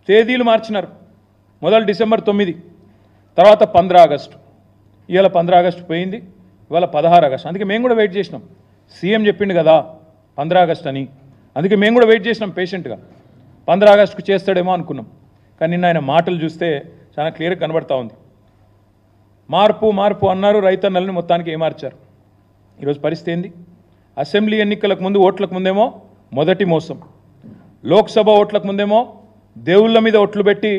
తేదీలు మార్చినారు. మొదలు డిసెంబర్ 9, తర్వాత 15 ఆగస్టు, ఇవాళ 15 ఆగస్టు పోయింది, ఇవాళ 16 ఆగస్టు. అందుకే మేము కూడా వెయిట్ చేసినాం. సీఎం చెప్పిండు కదా 15 ఆగస్టు అని, అందుకే మేము కూడా వెయిట్ చేసినాం పేషెంట్గా. 15 ఆగస్టుకు చేస్తాడేమో అనుకున్నాం. కానీ నిన్న ఆయన మాటలు చూస్తే చాలా క్లియర్గా కనబడతా ఉంది. మార్పు మార్పు అన్నారు, రైతన్నలని మొత్తానికి ఏమార్చారు. ఈరోజు పరిస్థితి ఏంది? అసెంబ్లీ ఎన్నికలకు ముందు ఓట్లకు ముందేమో మొదటి మోసం, లోక్సభ ఓట్లకు ముందేమో దేవుళ్ళ మీద ఓట్లు పెట్టి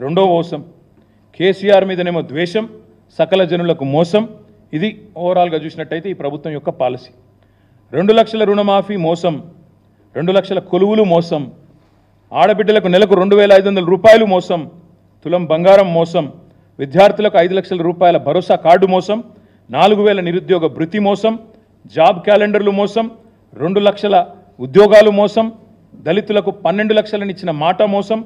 రెండో మోసం, కేసీఆర్ మీదనేమో ద్వేషం, సకల జనులకు మోసం. ఇది ఓవరాల్గా చూసినట్టయితే ఈ ప్రభుత్వం యొక్క పాలసీ. 2 లక్షల రుణమాఫీ మోసం, 2 లక్షల కొలువులు మోసం, ఆడబిడ్డలకు నెలకు 2,500 రూపాయలు మోసం, తులం బంగారం మోసం, విద్యార్థులకు 5 లక్షల రూపాయల భరోసా కార్డు మోసం, 4,000 నిరుద్యోగ భృతి మోసం, జాబ్ క్యాలెండర్లు మోసం, 2 లక్షల ఉద్యోగాలు మోసం, దళితులకు 12 లక్షలను ఇచ్చిన మాట మోసం,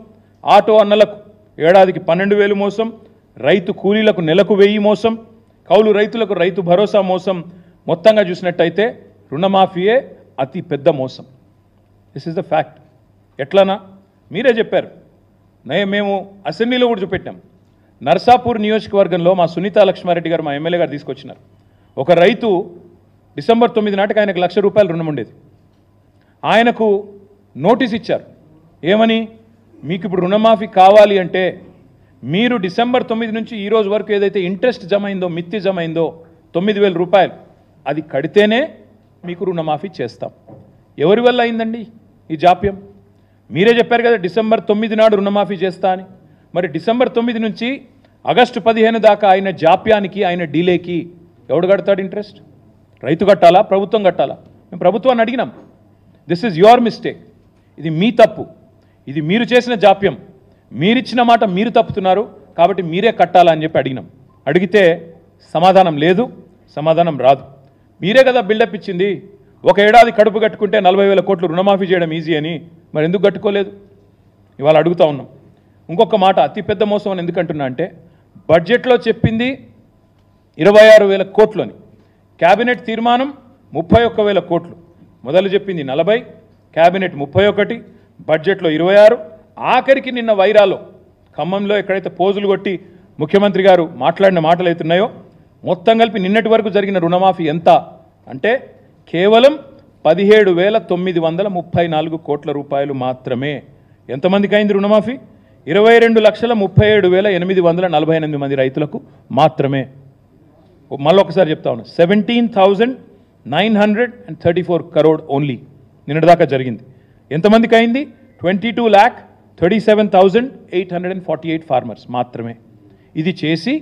ఆటో అన్నలకు ఏడాదికి 12,000 మోసం, రైతు కూలీలకు నెలకు 1000 మోసం, కౌలు రైతులకు రైతు భరోసా మోసం. మొత్తంగా చూసినట్టయితే రుణమాఫీయే అతి పెద్ద మోసం. This is the fact. ఎట్లనా మీరే చెప్పారు. మేము అసెంబ్లీలో కూడా చూపెట్టాం. నర్సాపూర్ నియోజకవర్గంలో మా సునీతా లక్ష్మారెడ్డి గారు, మా ఎమ్మెల్యే గారు తీసుకొచ్చినారు. ఒక రైతు డిసెంబర్ 9 నాటికి ఆయనకు ₹1,00,000 రుణం ఉండేది. ఆయనకు నోటీస్ ఇచ్చారు. ఏమని? మీకు ఇప్పుడు రుణమాఫీ కావాలి అంటే మీరు డిసెంబర్ 9 నుంచి ఈ రోజు వరకు ఏదైతే ఇంట్రెస్ట్ జమ అయిందో, మిత్తి జమ అయిందో 9,000 రూపాయలు, అది కడితేనే మీకు రుణమాఫీ చేస్తాం. ఎవరి వల్ల అయిందండి ఈ జాప్యం? మీరే చెప్పారు కదా డిసెంబర్ 9 నాడు రుణమాఫీ చేస్తా అని. మరి డిసెంబర్ 9 నుంచి ఆగస్టు 15 దాకా ఆయన జాప్యానికి, ఆయన డిలేకి ఎవడు కడతాడు ఇంట్రెస్ట్? రైతు కట్టాలా, ప్రభుత్వం కట్టాలా? మేము ప్రభుత్వాన్ని అడిగినాం. దిస్ ఈజ్ యువర్ మిస్టేక్, ఇది మీ తప్పు, ఇది మీరు చేసిన జాప్యం, మీరిచ్చిన మాట మీరు తప్పుతున్నారు, కాబట్టి మీరే కట్టాలని చెప్పి అడిగినాం. అడిగితే సమాధానం లేదు, సమాధానం రాదు. మీరే కదా బిల్డప్ ఇచ్చింది, ఒక ఏడాది కడుపు కట్టుకుంటే 40,000 కోట్లు రుణమాఫీ చేయడం ఈజీ అని. మరి ఎందుకు కట్టుకోలేదు? ఇవాళ అడుగుతా ఉన్నాం. ఇంకొక మాట, అతిపెద్ద మోసం అని ఎందుకంటున్నా అంటే, బడ్జెట్లో చెప్పింది 26,000 కోట్లు అని, క్యాబినెట్ తీర్మానం 31,000 కోట్లు, మొదలు చెప్పింది 40, క్యాబినెట్ 31, బడ్జెట్లో 26. ఆఖరికి నిన్న వైరాలో ఖమ్మంలో ఎక్కడైతే పోజులు కొట్టి ముఖ్యమంత్రి గారు మాట్లాడిన మాటలు అవుతున్నాయో, మొత్తం కలిపి నిన్నటి వరకు జరిగిన రుణమాఫీ ఎంత అంటే కేవలం 17,934 కోట్ల రూపాయలు మాత్రమే. ఎంతమందికి అయింది రుణమాఫీ? 22,37,848 మంది రైతులకు మాత్రమే. మళ్ళొకసారి చెప్తా ఉన్నా, 17,934 crore ఓన్లీ నిన్నటిదాకా జరిగింది. ఎంతమందికి అయింది? 22,37,848 ఫార్మర్స్ మాత్రమే. ఇది చేసి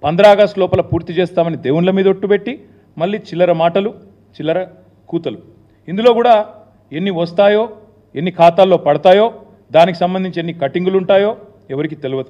15 ఆగస్టు లోపల పూర్తి చేస్తామని దేవుళ్ళ మీద ఒట్టుబెట్టి మళ్ళీ చిల్లర మాటలు, చిల్లర కూతలు. ఇందులో కూడా ఎన్ని వస్తాయో, ఎన్ని ఖాతాల్లో పడతాయో, దానికి సంబంధించి ఎన్ని కటింగులు ఉంటాయో ఎవరికి తెలియదు.